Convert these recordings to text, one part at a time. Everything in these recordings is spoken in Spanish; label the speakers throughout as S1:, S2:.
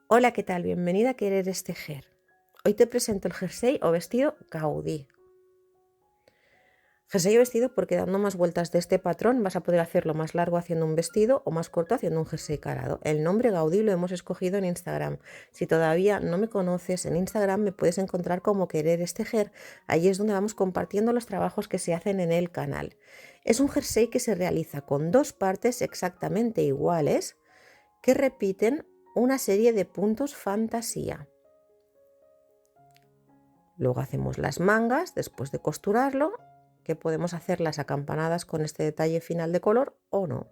S1: Hola, ¿qué tal? Bienvenida a Querer es Tejer. Hoy te presento el jersey o vestido Gaudí. Jersey o vestido porque dando más vueltas de este patrón vas a poder hacerlo más largo haciendo un vestido o más corto haciendo un jersey calado. El nombre Gaudí lo hemos escogido en Instagram. Si todavía no me conoces, en Instagram me puedes encontrar como Querer es Tejer. Allí es donde vamos compartiendo los trabajos que se hacen en el canal. Es un jersey que se realiza con dos partes exactamente iguales que repiten una serie de puntos fantasía. Luego hacemos las mangas después de costurarlo, que podemos hacerlas acampanadas con este detalle final de color o no.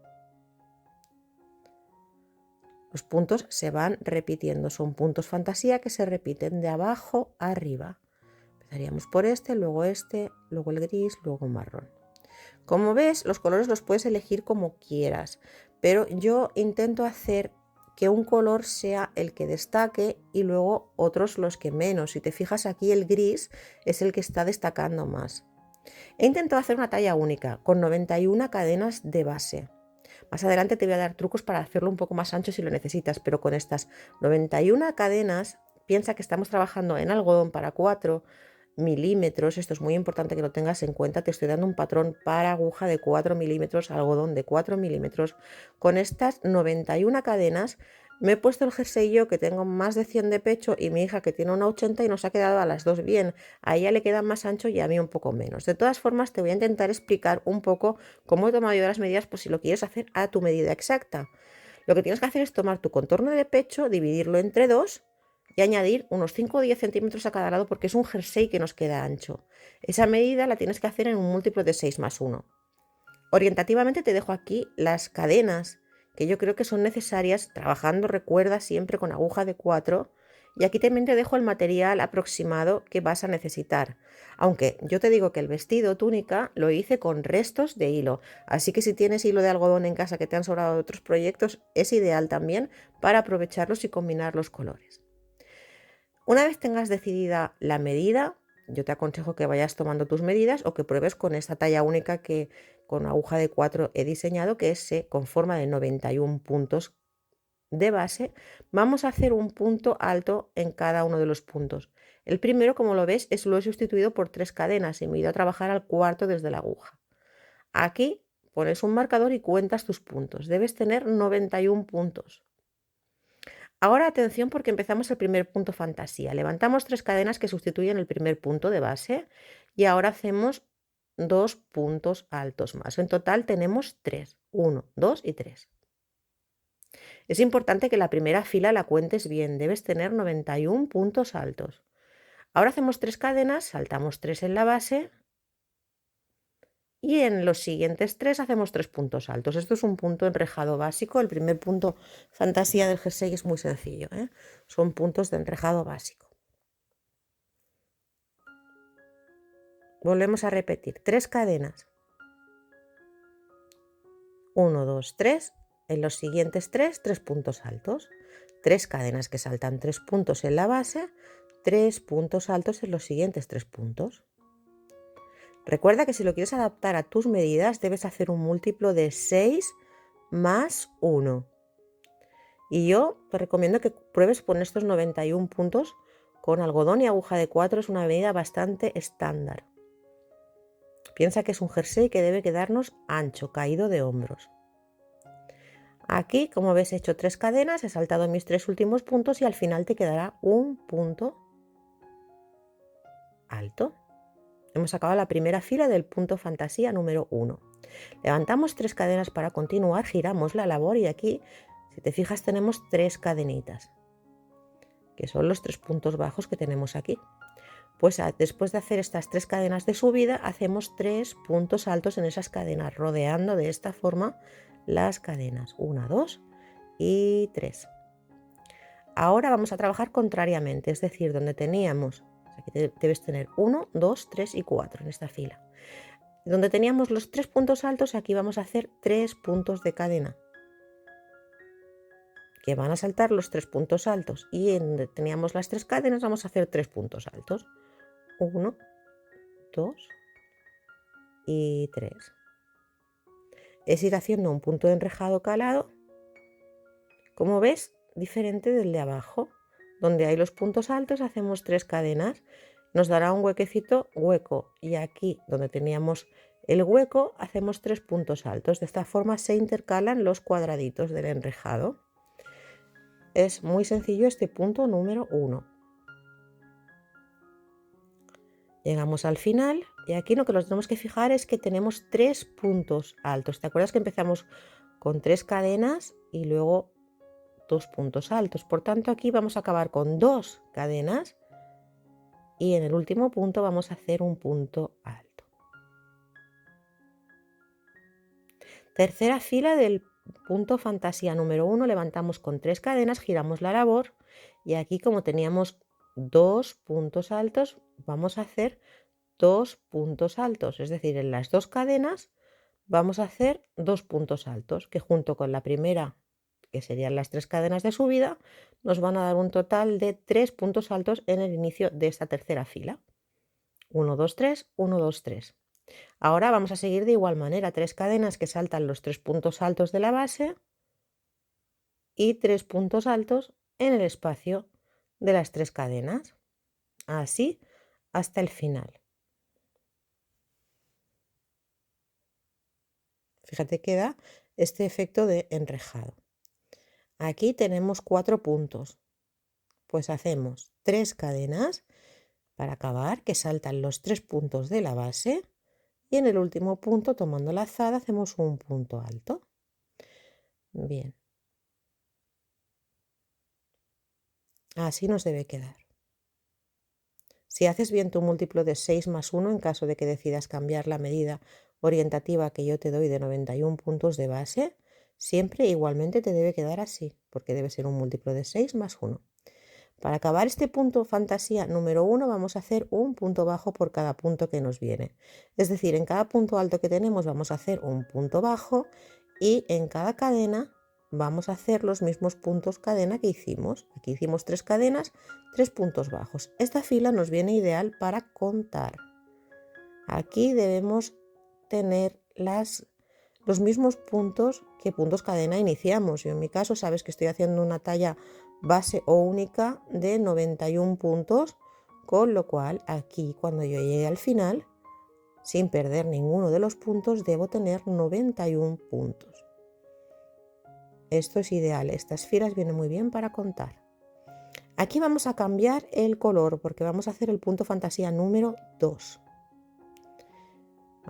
S1: Los puntos se van repitiendo, son puntos fantasía que se repiten de abajo a arriba. Empezaríamos por este, luego el gris, luego marrón. Como ves, los colores los puedes elegir como quieras, pero yo intento hacer que un color sea el que destaque y luego otros los que menos. Si te fijas aquí, el gris es el que está destacando más. He intentado hacer una talla única con 91 cadenas de base. Más adelante te voy a dar trucos para hacerlo un poco más ancho si lo necesitas, pero con estas 91 cadenas, piensa que estamos trabajando en algodón para 4 milímetros. Esto es muy importante que lo tengas en cuenta. Te estoy dando un patrón para aguja de 4 milímetros, algodón de 4 milímetros. Con estas 91 cadenas me he puesto el jersey yo, que tengo más de 100 de pecho, y mi hija, que tiene una 80, y nos ha quedado a las dos bien. A ella le queda más ancho y a mí un poco menos. De todas formas, te voy a intentar explicar un poco cómo he tomado yo las medidas, por si lo quieres hacer a tu medida exacta. Lo que tienes que hacer es tomar tu contorno de pecho, dividirlo entre dos y añadir unos 5 o 10 centímetros a cada lado, porque es un jersey que nos queda ancho. Esa medida la tienes que hacer en un múltiplo de 6 más 1. Orientativamente te dejo aquí las cadenas que yo creo que son necesarias trabajando, recuerda, siempre con aguja de 4. Y aquí también te dejo el material aproximado que vas a necesitar. Aunque yo te digo que el vestido túnica lo hice con restos de hilo. Así que si tienes hilo de algodón en casa que te han sobrado de otros proyectos, es ideal también para aprovecharlos y combinar los colores. Una vez tengas decidida la medida, yo te aconsejo que vayas tomando tus medidas o que pruebes con esta talla única que con aguja de 4 he diseñado, que se conforma de 91 puntos de base. Vamos a hacer un punto alto en cada uno de los puntos. El primero, como lo ves, lo he sustituido por 3 cadenas y me he ido a trabajar al cuarto desde la aguja. Aquí pones un marcador y cuentas tus puntos. Debes tener 91 puntos. Ahora atención, porque empezamos el primer punto fantasía. Levantamos 3 cadenas que sustituyen el primer punto de base y ahora hacemos 2 puntos altos más. En total tenemos 3. 1, 2 y 3. Es importante que la primera fila la cuentes bien. Debes tener 91 puntos altos. Ahora hacemos 3 cadenas, saltamos 3 en la base y en los siguientes 3 hacemos 3 puntos altos. Esto es un punto enrejado básico. El primer punto fantasía del jersey es muy sencillo, ¿eh? Son puntos de enrejado básico. Volvemos a repetir 3 cadenas. 1, 2, 3. En los siguientes 3, 3 puntos altos. 3 cadenas que saltan 3 puntos en la base, 3 puntos altos en los siguientes 3 puntos. Recuerda que si lo quieres adaptar a tus medidas debes hacer un múltiplo de 6 más 1. Y yo te recomiendo que pruebes poner estos 91 puntos con algodón y aguja de 4. Es una medida bastante estándar. Piensa que es un jersey que debe quedarnos ancho, caído de hombros. Aquí, como ves, he hecho 3 cadenas, he saltado mis 3 últimos puntos y al final te quedará un punto alto. Hemos acabado la primera fila del punto fantasía número 1. Levantamos 3 cadenas para continuar, giramos la labor y aquí, si te fijas, tenemos 3 cadenitas, que son los 3 puntos bajos que tenemos aquí. Pues después de hacer estas 3 cadenas de subida, hacemos 3 puntos altos en esas cadenas, rodeando de esta forma las cadenas. 1, 2 y 3. Ahora vamos a trabajar contrariamente, es decir, donde teníamos, aquí debes tener 1, 2, 3 y 4 en esta fila. Donde teníamos los 3 puntos altos, aquí vamos a hacer 3 puntos de cadena, que van a saltar los 3 puntos altos. Y en donde teníamos las 3 cadenas, vamos a hacer 3 puntos altos. 1, 2 y 3. Es ir haciendo un punto de enrejado calado. Como ves, diferente del de abajo. Donde hay los puntos altos hacemos 3 cadenas, nos dará un huequecito hueco, y aquí donde teníamos el hueco hacemos 3 puntos altos. De esta forma se intercalan los cuadraditos del enrejado. Es muy sencillo este punto número 1. Llegamos al final y aquí lo que nos tenemos que fijar es que tenemos 3 puntos altos. ¿Te acuerdas que empezamos con 3 cadenas y luego 2 puntos altos? Por tanto, aquí vamos a acabar con 2 cadenas y en el último punto vamos a hacer un punto alto. Tercera fila del punto fantasía número 1, levantamos con 3 cadenas, giramos la labor y aquí, como teníamos 2 puntos altos, vamos a hacer 2 puntos altos, es decir, en las 2 cadenas vamos a hacer 2 puntos altos, que junto con la primera, que serían las 3 cadenas de subida, nos van a dar un total de 3 puntos altos en el inicio de esta tercera fila. 1, 2, 3, 1, 2, 3. Ahora vamos a seguir de igual manera, 3 cadenas que saltan los 3 puntos altos de la base y 3 puntos altos en el espacio de las 3 cadenas, así hasta el final. Fíjate que da este efecto de enrejado. Aquí tenemos 4 puntos, pues hacemos 3 cadenas para acabar, que saltan los 3 puntos de la base, y en el último punto, tomando la lazada, hacemos un punto alto. Bien, así nos debe quedar. Si haces bien tu múltiplo de 6 más 1, en caso de que decidas cambiar la medida orientativa que yo te doy de 91 puntos de base, siempre igualmente te debe quedar así, porque debe ser un múltiplo de 6 más 1. Para acabar este punto fantasía número 1 vamos a hacer un punto bajo por cada punto que nos viene. Es decir, en cada punto alto que tenemos vamos a hacer un punto bajo y en cada cadena vamos a hacer los mismos puntos cadena que hicimos. Aquí hicimos 3 cadenas, 3 puntos bajos. Esta fila nos viene ideal para contar. Aquí debemos tener los mismos puntos que puntos cadena iniciamos. Yo en mi caso sabes que estoy haciendo una talla base o única de 91 puntos, con lo cual aquí cuando yo llegue al final, sin perder ninguno de los puntos, debo tener 91 puntos. Esto es ideal, estas filas vienen muy bien para contar. Aquí vamos a cambiar el color porque vamos a hacer el punto fantasía número 2.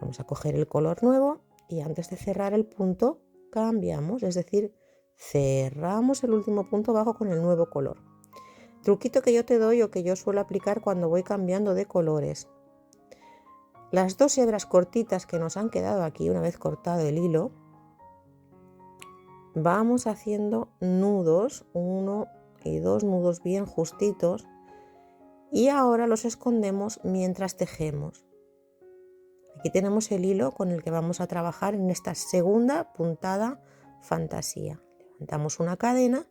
S1: Vamos a coger el color nuevo y antes de cerrar el punto cambiamos, es decir, cerramos el último punto bajo con el nuevo color. Truquito que yo te doy o que yo suelo aplicar cuando voy cambiando de colores. Las 2 hebras cortitas que nos han quedado aquí una vez cortado el hilo, vamos haciendo nudos, 1 y 2 nudos bien justitos, y ahora los escondemos mientras tejemos. Aquí tenemos el hilo con el que vamos a trabajar en esta segunda puntada fantasía. Levantamos una cadena,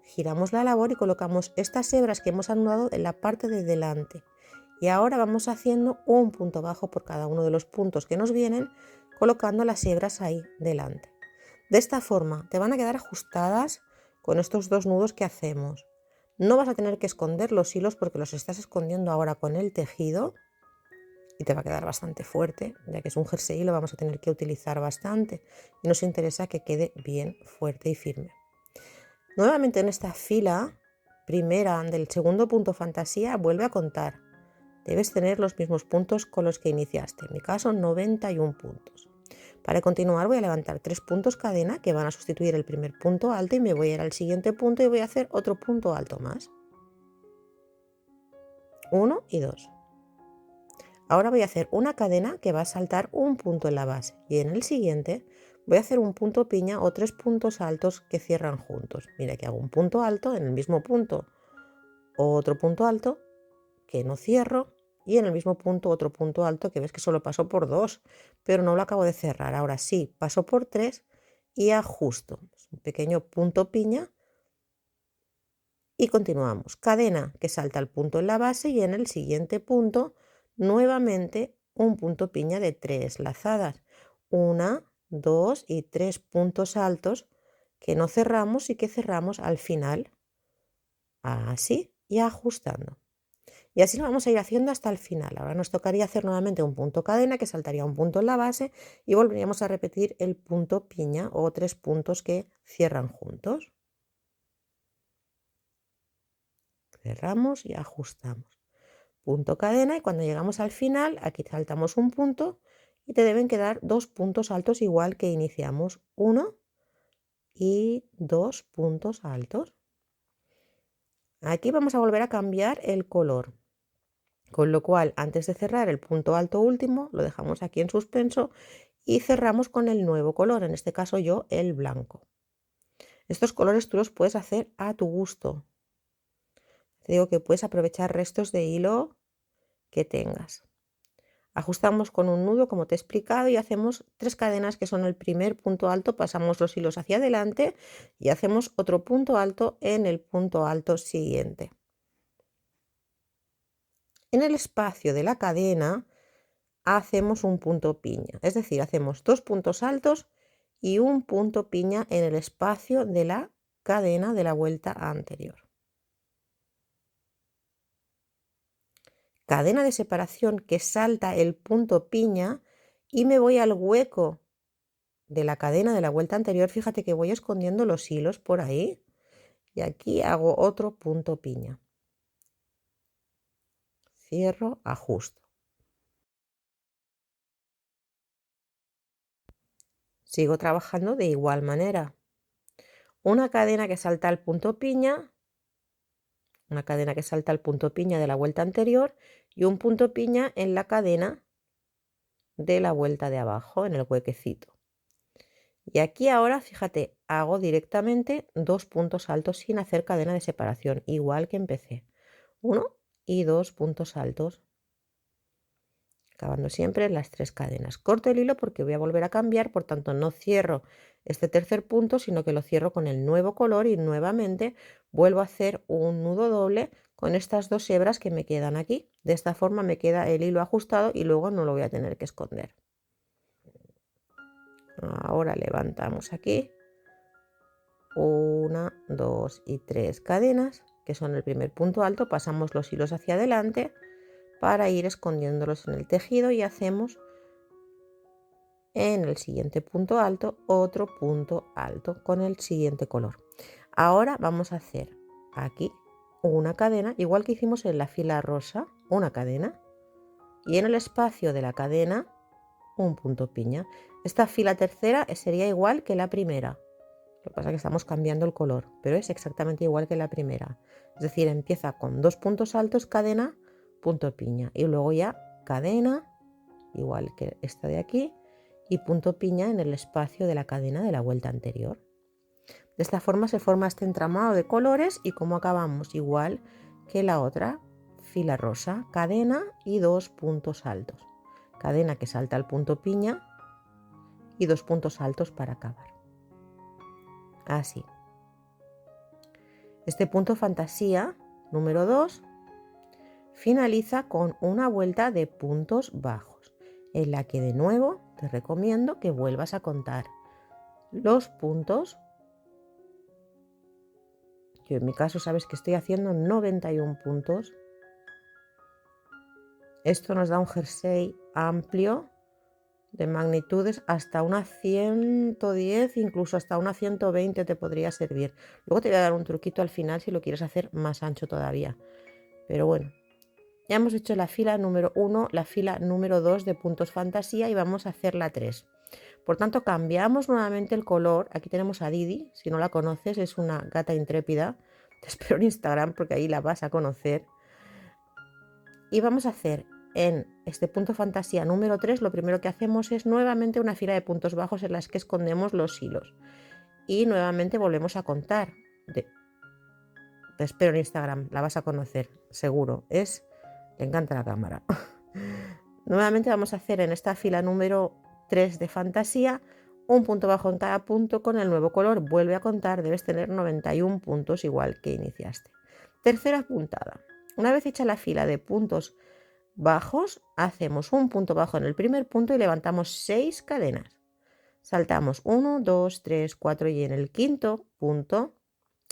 S1: giramos la labor y colocamos estas hebras que hemos anudado en la parte de delante. Y ahora vamos haciendo un punto bajo por cada uno de los puntos que nos vienen, colocando las hebras ahí delante. De esta forma te van a quedar ajustadas con estos 2 nudos que hacemos. No vas a tener que esconder los hilos porque los estás escondiendo ahora con el tejido y te va a quedar bastante fuerte, ya que es un jersey y lo vamos a tener que utilizar bastante y nos interesa que quede bien fuerte y firme. Nuevamente en esta fila primera del segundo punto fantasía vuelve a contar. Debes tener los mismos puntos con los que iniciaste, en mi caso 91 puntos. Para continuar voy a levantar 3 puntos cadena que van a sustituir el primer punto alto y me voy a ir al siguiente punto y voy a hacer otro punto alto más. 1 y 2. Ahora voy a hacer una cadena que va a saltar un punto en la base y en el siguiente voy a hacer un punto piña o 3 puntos altos que cierran juntos. Mira que hago un punto alto en el mismo punto, otro punto alto que no cierro y en el mismo punto otro punto alto que ves que solo paso por 2, pero no lo acabo de cerrar. Ahora sí, paso por 3 y ajusto. Un pequeño punto piña y continuamos. Cadena que salta al punto en la base y en el siguiente punto nuevamente un punto piña de 3 lazadas. 1, 2 y 3 puntos altos que no cerramos y que cerramos al final así y ajustando. Y así lo vamos a ir haciendo hasta el final. Ahora nos tocaría hacer nuevamente un punto cadena, que saltaría un punto en la base y volveríamos a repetir el punto piña o 3 puntos que cierran juntos. Cerramos y ajustamos. Punto cadena y cuando llegamos al final, aquí saltamos un punto y te deben quedar 2 puntos altos igual que iniciamos. 1 y 2 puntos altos. Aquí vamos a volver a cambiar el color. Con lo cual, antes de cerrar el punto alto último, lo dejamos aquí en suspenso y cerramos con el nuevo color, en este caso yo el blanco. Estos colores tú los puedes hacer a tu gusto. Te digo que puedes aprovechar restos de hilo que tengas. Ajustamos con un nudo como te he explicado y hacemos 3 cadenas que son el primer punto alto, pasamos los hilos hacia adelante y hacemos otro punto alto en el punto alto siguiente. En el espacio de la cadena hacemos un punto piña, es decir, hacemos 2 puntos altos y un punto piña en el espacio de la cadena de la vuelta anterior. Cadena de separación que salta el punto piña y me voy al hueco de la cadena de la vuelta anterior. Fíjate que voy escondiendo los hilos por ahí y aquí hago otro punto piña. Cierro, ajusto. Sigo trabajando de igual manera. Una cadena que salta al punto piña, una cadena que salta al punto piña de la vuelta anterior y un punto piña en la cadena de la vuelta de abajo, en el huequecito. Y aquí ahora, fíjate, hago directamente 2 puntos altos sin hacer cadena de separación, igual que empecé. 1 y 2 puntos altos, acabando siempre en las 3 cadenas. Corto el hilo porque voy a volver a cambiar, por tanto no cierro este tercer punto, sino que lo cierro con el nuevo color y nuevamente vuelvo a hacer un nudo doble con estas 2 hebras que me quedan aquí. De esta forma me queda el hilo ajustado y luego no lo voy a tener que esconder. Ahora levantamos aquí 1, 2 y 3 cadenas, que son el primer punto alto, pasamos los hilos hacia adelante para ir escondiéndolos en el tejido y hacemos en el siguiente punto alto otro punto alto con el siguiente color. Ahora vamos a hacer aquí una cadena, igual que hicimos en la fila rosa, una cadena y en el espacio de la cadena un punto piña. Esta fila tercera sería igual que la primera. Lo que pasa es que estamos cambiando el color, pero es exactamente igual que la primera. Es decir, empieza con 2 puntos altos, cadena, punto piña. Y luego ya cadena, igual que esta de aquí, y punto piña en el espacio de la cadena de la vuelta anterior. De esta forma se forma este entramado de colores y como acabamos igual que la otra fila rosa, cadena y 2 puntos altos. Cadena que salta al punto piña y 2 puntos altos para acabar. Así. Este punto fantasía número 2 finaliza con una vuelta de puntos bajos, en la que de nuevo te recomiendo que vuelvas a contar los puntos. Yo en mi caso sabes que estoy haciendo 91 puntos. Esto nos da un jersey amplio de magnitudes hasta una 110, incluso hasta una 120 te podría servir. Luego te voy a dar un truquito al final si lo quieres hacer más ancho todavía. Pero bueno, ya hemos hecho la fila número 1, la fila número 2 de puntos fantasía y vamos a hacer la 3. Por tanto, cambiamos nuevamente el color. Aquí tenemos a Didi, si no la conoces, es una gata intrépida. Te espero en Instagram porque ahí la vas a conocer. Y vamos a hacer en este punto fantasía número 3, lo primero que hacemos es nuevamente una fila de puntos bajos en las que escondemos los hilos. Y nuevamente volvemos a contar. Te espero en Instagram, la vas a conocer, seguro. Le encanta la cámara. Nuevamente vamos a hacer en esta fila número 3 de fantasía un punto bajo en cada punto con el nuevo color. Vuelve a contar, debes tener 91 puntos igual que iniciaste. Tercera puntada. Una vez hecha la fila de puntos bajos, hacemos un punto bajo en el primer punto y levantamos 6 cadenas. Saltamos 1, 2, 3, 4 y en el quinto punto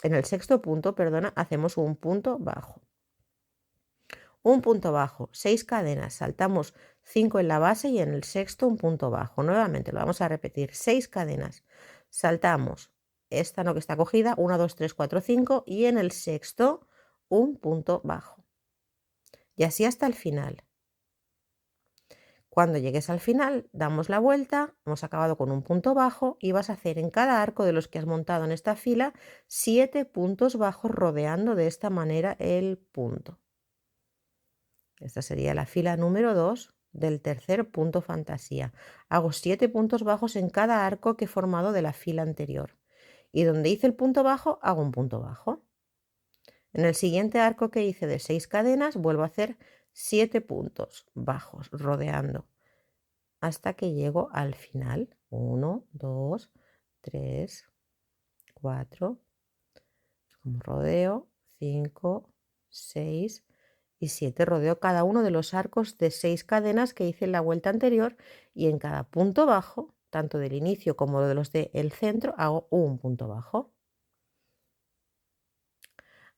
S1: en el sexto punto, perdona, hacemos un punto bajo. Un punto bajo, 6 cadenas, saltamos 5 en la base y en el sexto un punto bajo. Nuevamente lo vamos a repetir, 6 cadenas, saltamos esta no que está cogida, 1, 2, 3, 4, 5 y en el sexto un punto bajo. Y así hasta el final. Cuando llegues al final, damos la vuelta, hemos acabado con un punto bajo y vas a hacer en cada arco de los que has montado en esta fila 7 puntos bajos rodeando de esta manera el punto. Esta sería la fila número 2 del tercer punto fantasía. Hago 7 puntos bajos en cada arco que he formado de la fila anterior. Y donde hice el punto bajo, hago un punto bajo. En el siguiente arco que hice de 6 cadenas, vuelvo a hacer 7 puntos bajos rodeando hasta que llego al final. 1, 2, 3, 4, como rodeo, 5, 6 y 7. Rodeo cada uno de los arcos de 6 cadenas que hice en la vuelta anterior y en cada punto bajo, tanto del inicio como de los del centro, hago un punto bajo.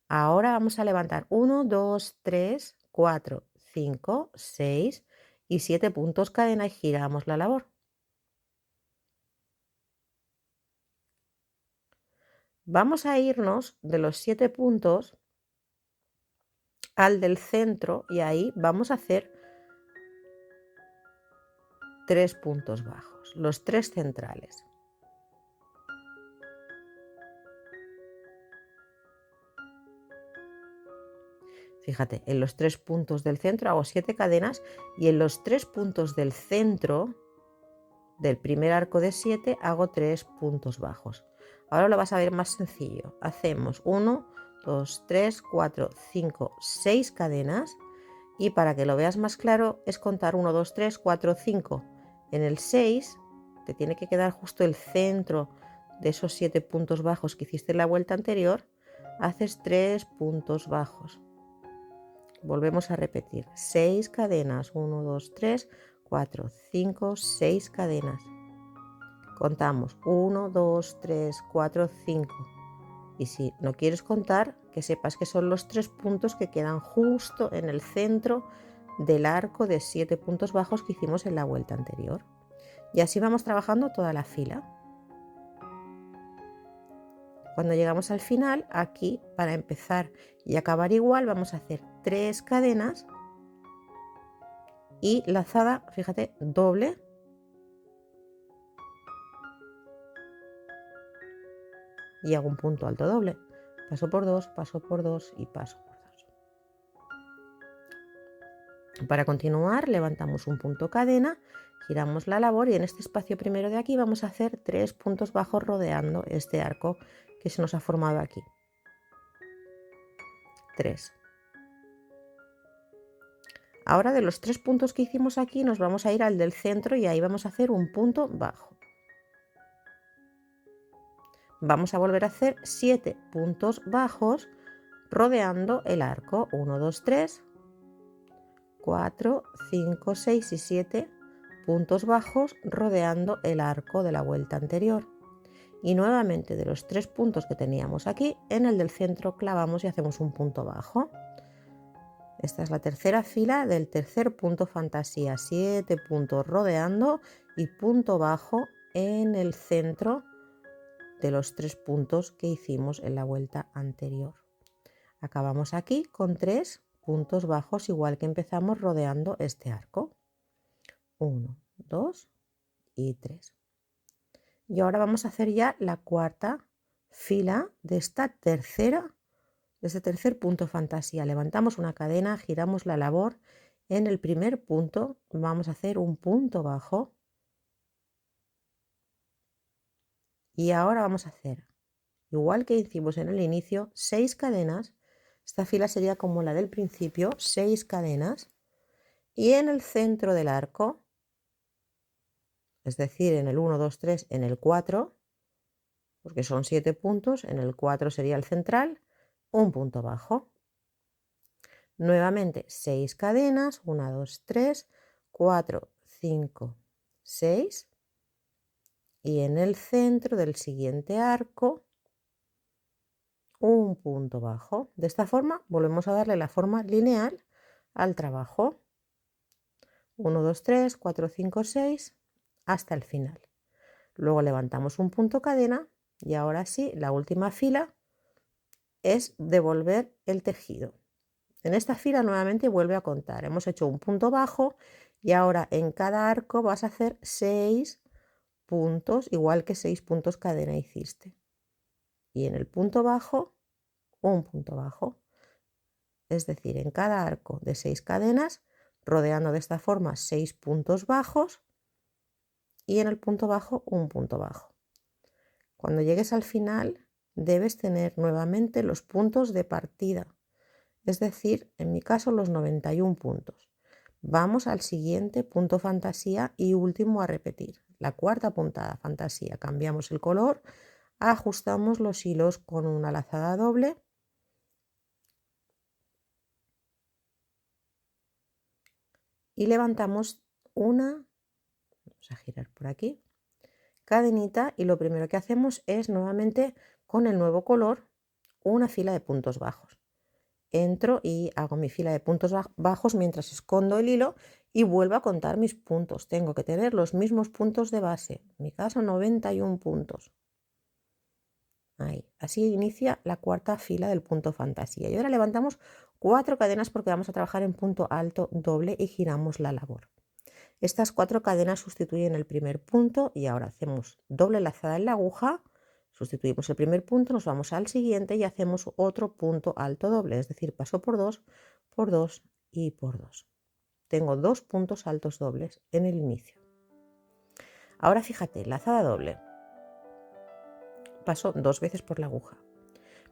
S1: Ahora vamos a levantar 1, 2, 3, 4, 5, 6 y 7 puntos cadena y giramos la labor. Vamos a irnos de los 7 puntos al del centro y ahí vamos a hacer 3 puntos bajos, los 3 centrales. Fíjate, en los 3 puntos del centro hago 7 cadenas y en los 3 puntos del centro del primer arco de 7 hago 3 puntos bajos. Ahora lo vas a ver más sencillo. Hacemos 1, 2, 3, 4, 5, 6 cadenas y para que lo veas más claro es contar 1, 2, 3, 4, 5. En el 6 te tiene que quedar justo el centro de esos 7 puntos bajos que hiciste en la vuelta anterior. Haces 3 puntos bajos. Volvemos a repetir, 6 cadenas, 1, 2, 3, 4, 5, 6 cadenas. Contamos 1, 2, 3, 4, 5. Y si no quieres contar, que sepas que son los 3 puntos que quedan justo en el centro del arco de 7 puntos bajos que hicimos en la vuelta anterior. Y así vamos trabajando toda la fila. Cuando llegamos al final, aquí para empezar y acabar igual, vamos a hacer 3 cadenas y lazada, fíjate, doble. Y hago un punto alto doble. Paso por 2, paso por 2 y paso por 2. Para continuar, levantamos un punto cadena, giramos la labor y en este espacio primero de aquí vamos a hacer 3 puntos bajos rodeando este arco que se nos ha formado aquí. 3. Ahora de los 3 puntos que hicimos aquí nos vamos a ir al del centro y ahí vamos a hacer un punto bajo. Vamos a volver a hacer 7 puntos bajos rodeando el arco. 1, 2, 3, 4, 5, 6 y 7 puntos bajos rodeando el arco de la vuelta anterior. Y nuevamente de los 3 puntos que teníamos aquí, en el del centro clavamos y hacemos un punto bajo. Esta es la tercera fila del tercer punto fantasía. 7 puntos rodeando y punto bajo en el centro de los 3 puntos que hicimos en la vuelta anterior. Acabamos aquí con 3 puntos bajos igual que empezamos rodeando este arco. 1, 2 y 3. Y ahora vamos a hacer ya la cuarta fila de este tercer punto fantasía. Levantamos una cadena, giramos la labor. En el primer punto vamos a hacer un punto bajo. Y ahora vamos a hacer, igual que hicimos en el inicio, 6 cadenas. Esta fila sería como la del principio, 6 cadenas. Y en el centro del arco, es decir, en el 1, 2, 3, en el 4, porque son 7 puntos, en el 4 sería el central, un punto bajo. Nuevamente 6 cadenas, 1, 2, 3, 4, 5, 6. Y en el centro del siguiente arco, un punto bajo. De esta forma volvemos a darle la forma lineal al trabajo. 1, 2, 3, 4, 5, 6 hasta el final. Luego levantamos un punto cadena y ahora sí, la última fila es devolver el tejido. En esta fila nuevamente vuelve a contar. Hemos hecho un punto bajo y ahora en cada arco vas a hacer 6 puntos, igual que 6 puntos cadena hiciste. Y en el punto bajo, un punto bajo. Es decir, en cada arco de 6 cadenas, rodeando de esta forma 6 puntos bajos y en el punto bajo un punto bajo. Cuando llegues al final debes tener nuevamente los puntos de partida, es decir, en mi caso los 91 puntos. Vamos al siguiente punto fantasía y último a repetir. La cuarta puntada fantasía, cambiamos el color, ajustamos los hilos con una lazada doble y levantamos una, vamos a girar por aquí, cadenita, y lo primero que hacemos es nuevamente con el nuevo color una fila de puntos bajos. Entro y hago mi fila de puntos bajos mientras escondo el hilo y vuelvo a contar mis puntos. Tengo que tener los mismos puntos de base, en mi caso 91 puntos. Ahí, así inicia la cuarta fila del punto fantasía. Y ahora levantamos 4 cadenas porque vamos a trabajar en punto alto doble y giramos la labor. Estas 4 cadenas sustituyen el primer punto y ahora hacemos doble lazada en la aguja, sustituimos el primer punto, nos vamos al siguiente y hacemos otro punto alto doble, es decir, paso por 2 y por 2. Tengo 2 puntos altos dobles en el inicio. Ahora fíjate, lazada doble. Paso 2 veces por la aguja.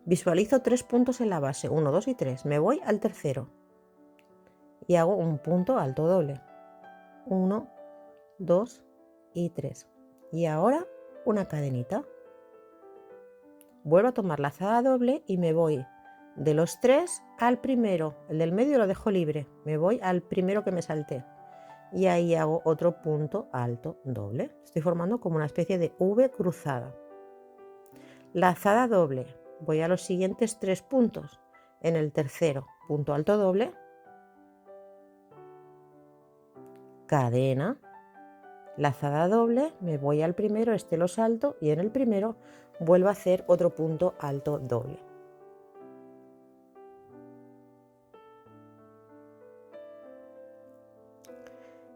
S1: Visualizo 3 puntos en la base, 1, 2 y 3. Me voy al tercero y hago un punto alto doble. 1, 2 y 3. Y ahora una cadenita. Vuelvo a tomar lazada doble y me voy de los 3 al primero. El del medio lo dejo libre. Me voy al primero que me salté. Y ahí hago otro punto alto doble. Estoy formando como una especie de V cruzada. Lazada doble. Voy a los siguientes 3 puntos. En el tercero, punto alto doble. Cadena. Lazada doble, me voy al primero, este lo salto y en el primero vuelvo a hacer otro punto alto doble.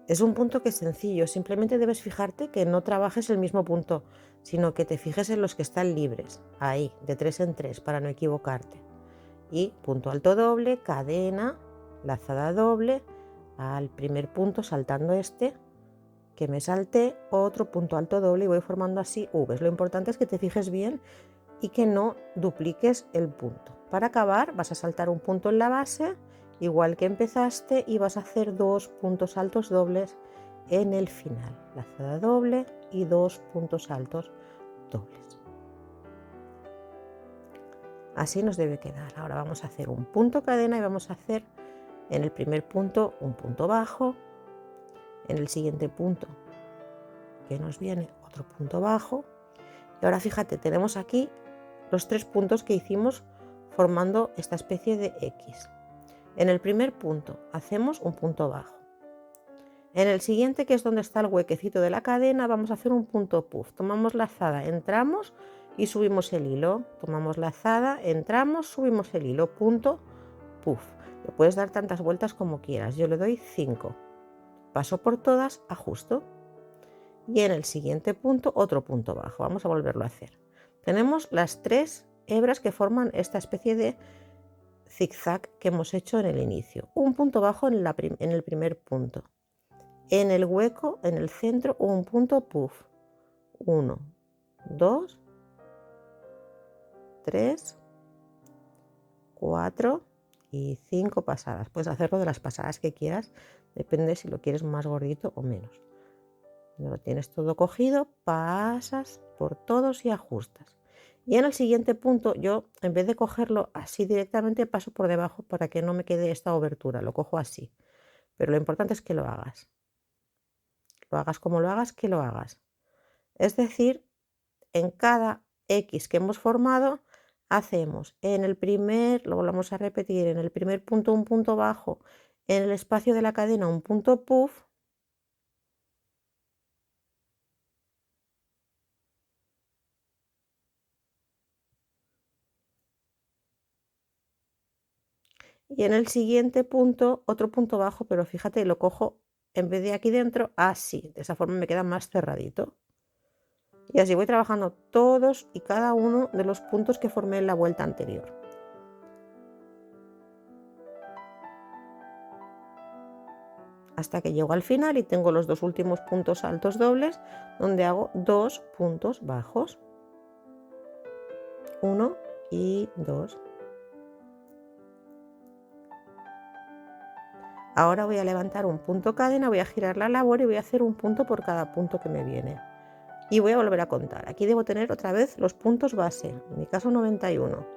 S1: Es un punto que es sencillo, simplemente debes fijarte que no trabajes el mismo punto, sino que te fijes en los que están libres, ahí, de 3 en 3, para no equivocarte. Y punto alto doble, cadena, lazada doble, al primer punto saltando este, que me salté, otro punto alto doble y voy formando así V's. Lo importante es que te fijes bien y que no dupliques el punto. Para acabar vas a saltar un punto en la base, igual que empezaste, y vas a hacer 2 puntos altos dobles en el final. Lazada doble y 2 puntos altos dobles. Así nos debe quedar. Ahora vamos a hacer un punto cadena y vamos a hacer en el primer punto un punto bajo, en el siguiente punto que nos viene otro punto bajo y ahora fíjate, tenemos aquí los 3 puntos que hicimos formando esta especie de X. En el primer punto hacemos un punto bajo. En el siguiente, que es donde está el huequecito de la cadena, vamos a hacer un punto puff. Tomamos lazada, entramos y subimos el hilo. Tomamos lazada, entramos, subimos el hilo, punto puff. Le puedes dar tantas vueltas como quieras. Yo le doy 5. Paso por todas, ajusto. Y en el siguiente punto, otro punto bajo. Vamos a volverlo a hacer. Tenemos las 3 hebras que forman esta especie de zigzag que hemos hecho en el inicio. Un punto bajo en el primer punto. En el hueco, en el centro, un punto puff. 1, 2, 3, 4 y 5 pasadas. Puedes hacerlo de las pasadas que quieras, depende si lo quieres más gordito o menos. Cuando lo tienes todo cogido, pasas por todos y ajustas. Y en el siguiente punto, yo en vez de cogerlo así directamente, paso por debajo para que no me quede esta obertura. Lo cojo así. Pero lo importante es que lo hagas. Lo hagas como lo hagas, que lo hagas. Es decir, en cada X que hemos formado, hacemos en el primer, lo volvemos a repetir, en el primer punto un punto bajo, en el espacio de la cadena un punto puff, y en el siguiente punto otro punto bajo, pero fíjate, lo cojo en vez de aquí dentro, así, de esa forma me queda más cerradito. Y así voy trabajando todos y cada uno de los puntos que formé en la vuelta anterior. Hasta que llego al final y tengo los dos últimos puntos altos dobles donde hago 2 puntos bajos. 1 y 2. Ahora voy a levantar un punto cadena, voy a girar la labor y voy a hacer un punto por cada punto que me viene. Y voy a volver a contar. Aquí debo tener otra vez los puntos base, en mi caso 91.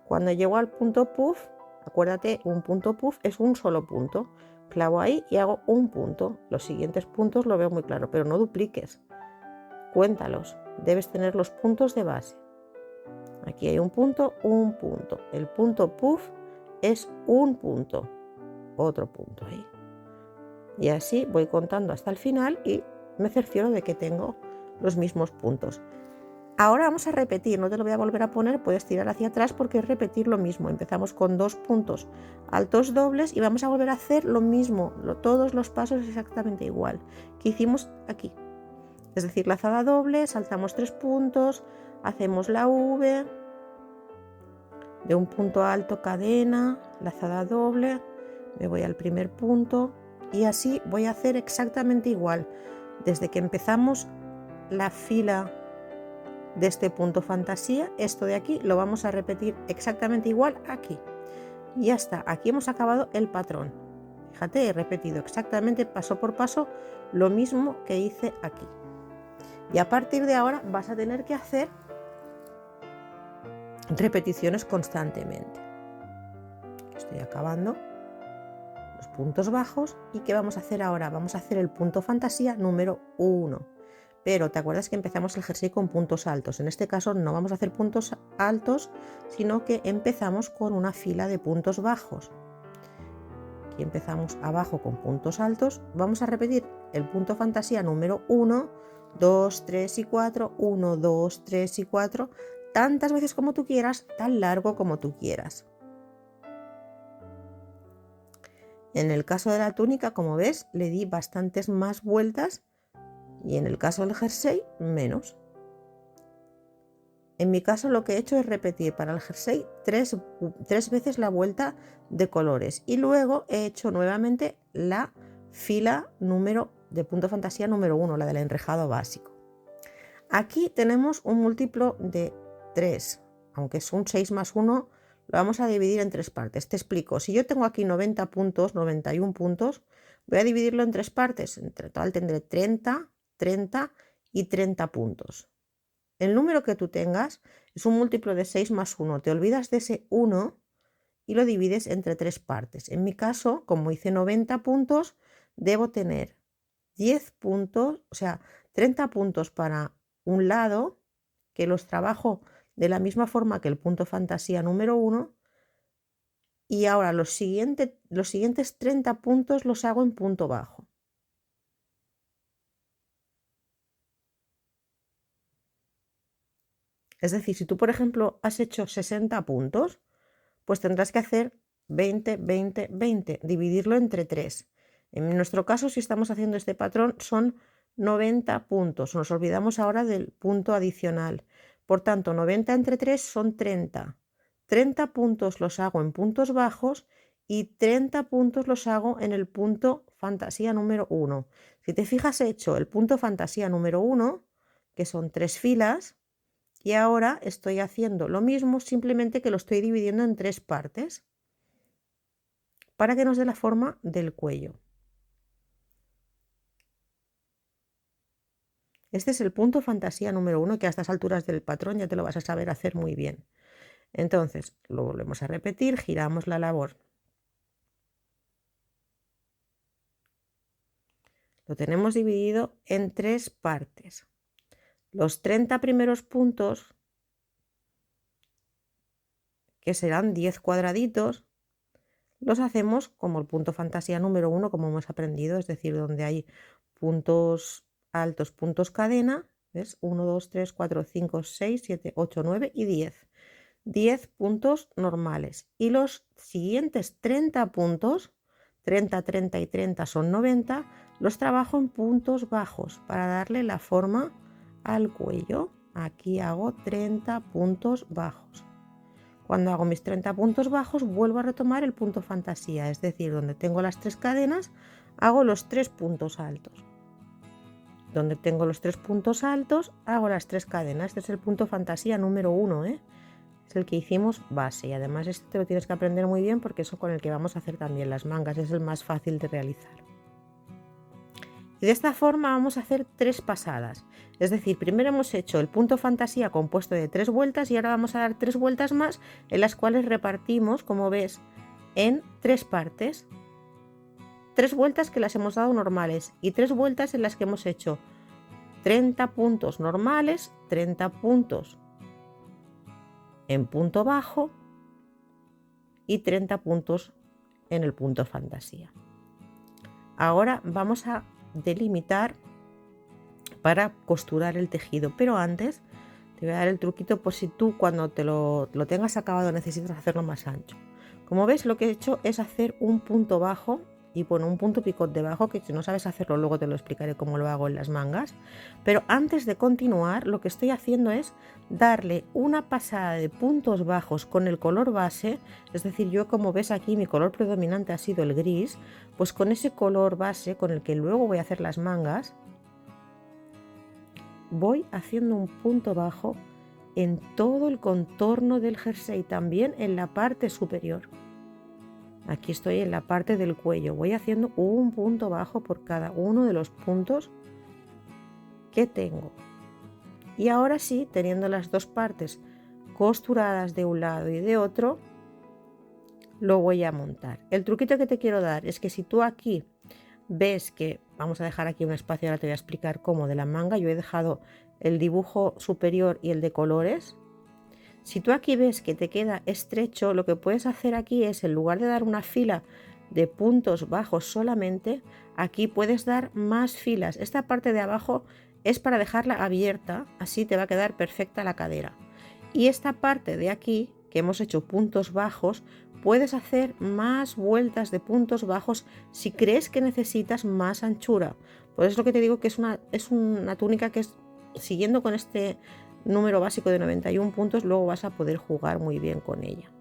S1: Cuando llego al punto puff, acuérdate, un punto puff es un solo punto. Clavo ahí y hago un punto. Los siguientes puntos lo veo muy claro, pero no dupliques. Cuéntalos. Debes tener los puntos de base. Aquí hay un punto. El punto puff es un punto. Otro punto ahí. Y así voy contando hasta el final y me cercioro de que tengo los mismos puntos. Ahora vamos a repetir, no te lo voy a volver a poner, puedes tirar hacia atrás porque es repetir lo mismo. Empezamos con 2 puntos altos dobles y vamos a volver a hacer lo mismo, todos los pasos exactamente igual que hicimos aquí. Es decir, lazada doble, saltamos 3 puntos, hacemos la V, de un punto alto cadena, lazada doble, me voy al primer punto y así voy a hacer exactamente igual. Desde que empezamos la fila de este punto fantasía, esto de aquí lo vamos a repetir exactamente igual aquí. Y ya está, aquí hemos acabado el patrón. Fíjate, he repetido exactamente paso por paso lo mismo que hice aquí. Y a partir de ahora vas a tener que hacer repeticiones constantemente. Estoy acabando los puntos bajos. ¿Y qué vamos a hacer ahora? Vamos a hacer el punto fantasía número 1. Pero te acuerdas que empezamos el jersey con puntos altos. En este caso no vamos a hacer puntos altos, sino que empezamos con una fila de puntos bajos. Aquí empezamos abajo con puntos altos. Vamos a repetir el punto fantasía número 1, 2, 3 y 4, 1, 2, 3 y 4, tantas veces como tú quieras, tan largo como tú quieras. En el caso de la túnica, como ves, le di bastantes más vueltas y en el caso del jersey, menos. En mi caso lo que he hecho es repetir para el jersey tres veces la vuelta de colores y luego he hecho nuevamente la fila de punto fantasía número 1, la del enrejado básico. Aquí tenemos un múltiplo de 3, aunque es un 6 más 1, lo vamos a dividir en 3 partes. Te explico, si yo tengo aquí 90 puntos, 91 puntos, voy a dividirlo en 3 partes. En total tendré 30, 30 y 30 puntos. El número que tú tengas es un múltiplo de 6 más 1. Te olvidas de ese 1 y lo divides entre 3 partes. En mi caso, como hice 90 puntos, debo tener 10 puntos, o sea, 30 puntos para un lado, que los trabajo de la misma forma que el punto fantasía número 1. Y ahora los siguientes 30 puntos los hago en punto bajo. Es decir, si tú, por ejemplo, has hecho 60 puntos, pues tendrás que hacer 20, 20, 20, dividirlo entre 3. En nuestro caso, si estamos haciendo este patrón, son 90 puntos. Nos olvidamos ahora del punto adicional. Por tanto, 90 entre 3 son 30. 30 puntos los hago en puntos bajos y 30 puntos los hago en el punto fantasía número 1. Si te fijas, he hecho el punto fantasía número 1, que son 3 filas, y ahora estoy haciendo lo mismo, simplemente que lo estoy dividiendo en 3 partes para que nos dé la forma del cuello. Este es el punto fantasía número 1, que a estas alturas del patrón ya te lo vas a saber hacer muy bien. Entonces lo volvemos a repetir, giramos la labor. Lo tenemos dividido en 3 partes. Los 30 primeros puntos que serán 10 cuadraditos, los hacemos como el punto fantasía número 1, como hemos aprendido, es decir, donde hay puntos altos, puntos cadena, ¿ves? 1, 2, 3, 4, 5, 6, 7, 8, 9 y 10. 10 puntos normales. Y los siguientes 30 puntos, 30, 30 y 30 son 90, los trabajo en puntos bajos para darle la forma al cuello. Aquí hago 30 puntos bajos. Cuando hago mis 30 puntos bajos, vuelvo a retomar el punto fantasía, es decir, donde tengo las 3 cadenas, hago los 3 puntos altos. Donde tengo los 3 puntos altos, hago las 3 cadenas. Este es el punto fantasía número 1, es el que hicimos base, y además este te lo tienes que aprender muy bien porque es con el que vamos a hacer también las mangas, es el más fácil de realizar. Y de esta forma vamos a hacer 3 pasadas, es decir, primero hemos hecho el punto fantasía compuesto de 3 vueltas y ahora vamos a dar 3 vueltas más en las cuales repartimos, como ves, en 3 partes. 3 vueltas que las hemos dado normales y 3 vueltas en las que hemos hecho 30 puntos normales, 30 puntos en punto bajo y 30 puntos en el punto fantasía. Ahora vamos a delimitar para costurar el tejido, pero antes te voy a dar el truquito por si tú cuando te lo tengas acabado necesitas hacerlo más ancho. Como ves, lo que he hecho es hacer un punto bajo y bueno, un punto picot debajo, que si no sabes hacerlo luego te lo explicaré cómo lo hago en las mangas. Pero antes de continuar, lo que estoy haciendo es darle una pasada de puntos bajos con el color base, es decir, yo como ves aquí mi color predominante ha sido el gris, pues con ese color base con el que luego voy a hacer las mangas, voy haciendo un punto bajo en todo el contorno del jersey, también en la parte superior. Aquí estoy en la parte del cuello, voy haciendo un punto bajo por cada uno de los puntos que tengo. Y ahora sí, teniendo las dos partes costuradas de un lado y de otro, lo voy a montar. El truquito que te quiero dar es que si tú aquí ves que, vamos a dejar aquí un espacio, ahora te voy a explicar cómo de la manga, yo he dejado el dibujo superior y el de colores. Si tú aquí ves que te queda estrecho, lo que puedes hacer aquí es, en lugar de dar una fila de puntos bajos solamente, aquí puedes dar más filas. Esta parte de abajo es para dejarla abierta, así te va a quedar perfecta la cadera. Y esta parte de aquí, que hemos hecho puntos bajos, puedes hacer más vueltas de puntos bajos si crees que necesitas más anchura. Por eso es lo que te digo que es una túnica que es, siguiendo con este número básico de 91 puntos, luego vas a poder jugar muy bien con ella.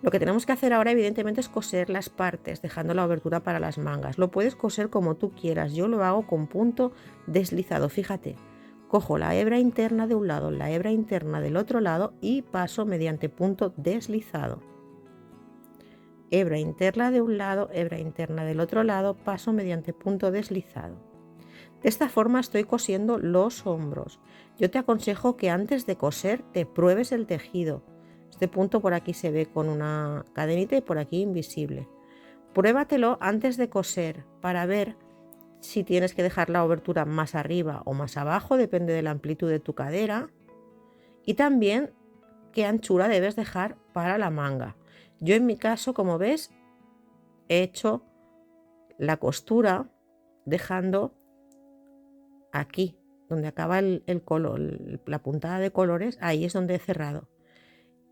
S1: Lo que tenemos que hacer ahora evidentemente es coser las partes, dejando la abertura para las mangas. Lo puedes coser como tú quieras, yo lo hago con punto deslizado. Fíjate, cojo la hebra interna de un lado, la hebra interna del otro lado y paso mediante punto deslizado. Hebra interna de un lado, hebra interna del otro lado, paso mediante punto deslizado. De esta forma estoy cosiendo los hombros. Yo te aconsejo que antes de coser te pruebes el tejido. Este punto por aquí se ve con una cadenita y por aquí invisible. Pruébatelo antes de coser para ver si tienes que dejar la abertura más arriba o más abajo, depende de la amplitud de tu cadera. Y también qué anchura debes dejar para la manga. Yo en mi caso, como ves, he hecho la costura dejando aquí, donde acaba el color, la puntada de colores, ahí es donde he cerrado.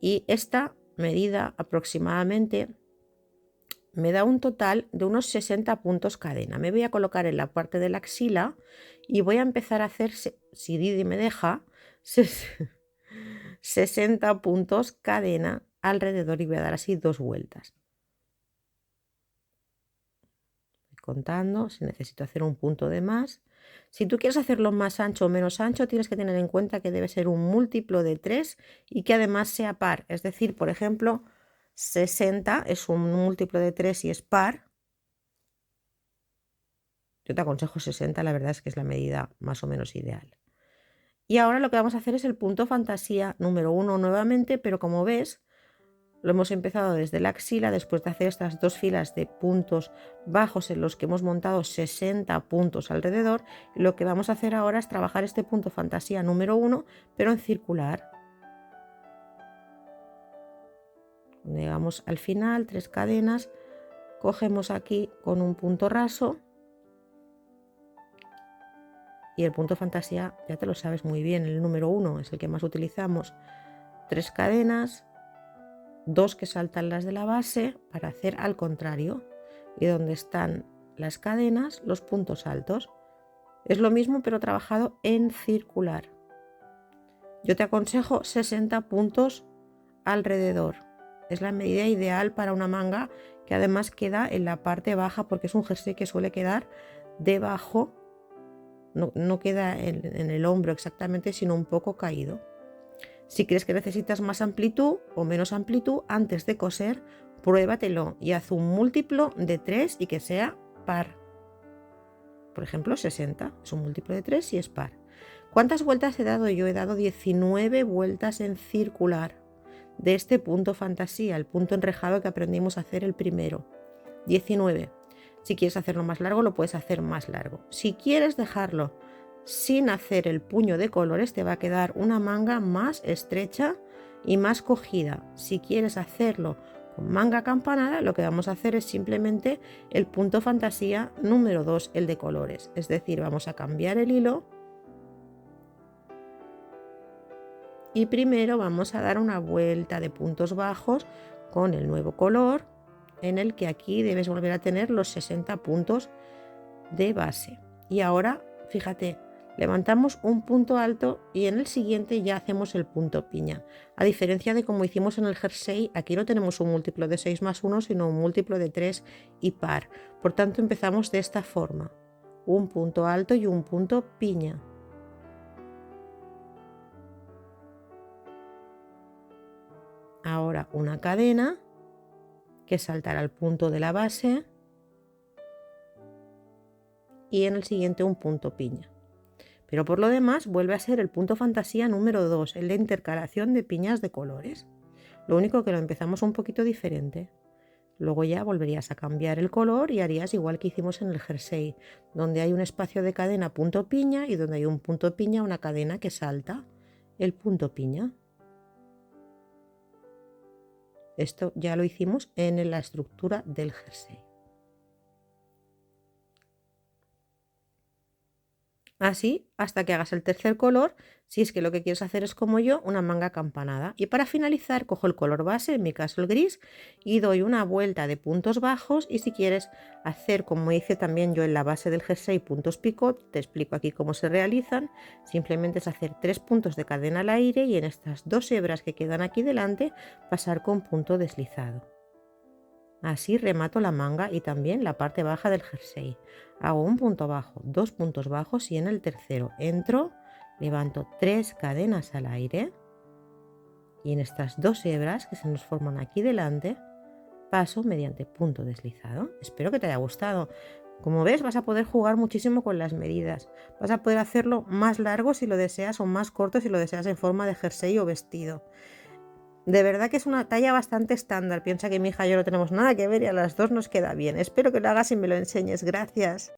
S1: Y esta medida aproximadamente me da un total de unos 60 puntos cadena. Me voy a colocar en la parte de la axila y voy a empezar a hacer, si Didi me deja, 60 puntos cadena alrededor y voy a dar así 2 vueltas. Voy contando si necesito hacer un punto de más. Si tú quieres hacerlo más ancho o menos ancho, tienes que tener en cuenta que debe ser un múltiplo de 3 y que además sea par. Es decir, por ejemplo, 60 es un múltiplo de 3 y es par. Yo te aconsejo 60, la verdad es que es la medida más o menos ideal. Y ahora lo que vamos a hacer es el punto fantasía número 1 nuevamente, pero como ves, lo hemos empezado desde la axila después de hacer estas dos filas de puntos bajos en los que hemos montado 60 puntos alrededor. Y lo que vamos a hacer ahora es trabajar este punto fantasía número 1, pero en circular. Cuando llegamos al final, 3 cadenas, cogemos aquí con un punto raso y el punto fantasía ya te lo sabes muy bien, el número 1 es el que más utilizamos. 3 cadenas, 2 que saltan las de la base para hacer al contrario, y donde están las cadenas, los puntos altos. Es lo mismo pero trabajado en circular. Yo te aconsejo 60 puntos alrededor. Es la medida ideal para una manga que además queda en la parte baja, porque es un jersey que suele quedar debajo, no queda en el hombro exactamente, sino un poco caído. Si crees que necesitas más amplitud o menos amplitud antes de coser, pruébatelo y haz un múltiplo de 3 y que sea par. Por ejemplo, 60 es un múltiplo de 3 y es par. ¿Cuántas vueltas he dado yo? He dado 19 vueltas en circular de este punto fantasía, el punto enrejado que aprendimos a hacer el primero. 19. Si quieres hacerlo más largo, lo puedes hacer más largo. Si quieres dejarlo sin hacer el puño de colores, te va a quedar una manga más estrecha y más cogida. Si quieres hacerlo con manga acampanada, lo que vamos a hacer es simplemente el punto fantasía número 2, el de colores. Es decir, vamos a cambiar el hilo y primero vamos a dar una vuelta de puntos bajos con el nuevo color, en el que aquí debes volver a tener los 60 puntos de base. Y ahora, fíjate, levantamos un punto alto y en el siguiente ya hacemos el punto piña. A diferencia de como hicimos en el jersey, aquí no tenemos un múltiplo de 6 más 1, sino un múltiplo de 3 y par. Por tanto, empezamos de esta forma: un punto alto y un punto piña. Ahora una cadena que saltará al punto de la base y en el siguiente un punto piña. Pero por lo demás vuelve a ser el punto fantasía número 2, el de intercalación de piñas de colores. Lo único que lo empezamos un poquito diferente. Luego ya volverías a cambiar el color y harías igual que hicimos en el jersey, donde hay un espacio de cadena punto piña y donde hay un punto piña una cadena que salta el punto piña. Esto ya lo hicimos en la estructura del jersey. Así hasta que hagas el tercer color, si es que lo que quieres hacer es como yo, una manga acampanada. Y para finalizar cojo el color base, en mi caso el gris, y doy una vuelta de puntos bajos. Y si quieres hacer como hice también yo en la base del jersey, puntos picot, te explico aquí cómo se realizan. Simplemente es hacer 3 puntos de cadena al aire y en estas 2 hebras que quedan aquí delante pasar con punto deslizado. Así remato la manga y también la parte baja del jersey. Hago un punto bajo, 2 puntos bajos y en el tercero entro, levanto 3 cadenas al aire y en estas 2 hebras que se nos forman aquí delante paso mediante punto deslizado. Espero que te haya gustado. Como ves, vas a poder jugar muchísimo con las medidas. Vas a poder hacerlo más largo si lo deseas o más corto si lo deseas en forma de jersey o vestido. De verdad que es una talla bastante estándar. Piensa que mi hija y yo no tenemos nada que ver y a las dos nos queda bien. Espero que lo hagas y me lo enseñes. Gracias.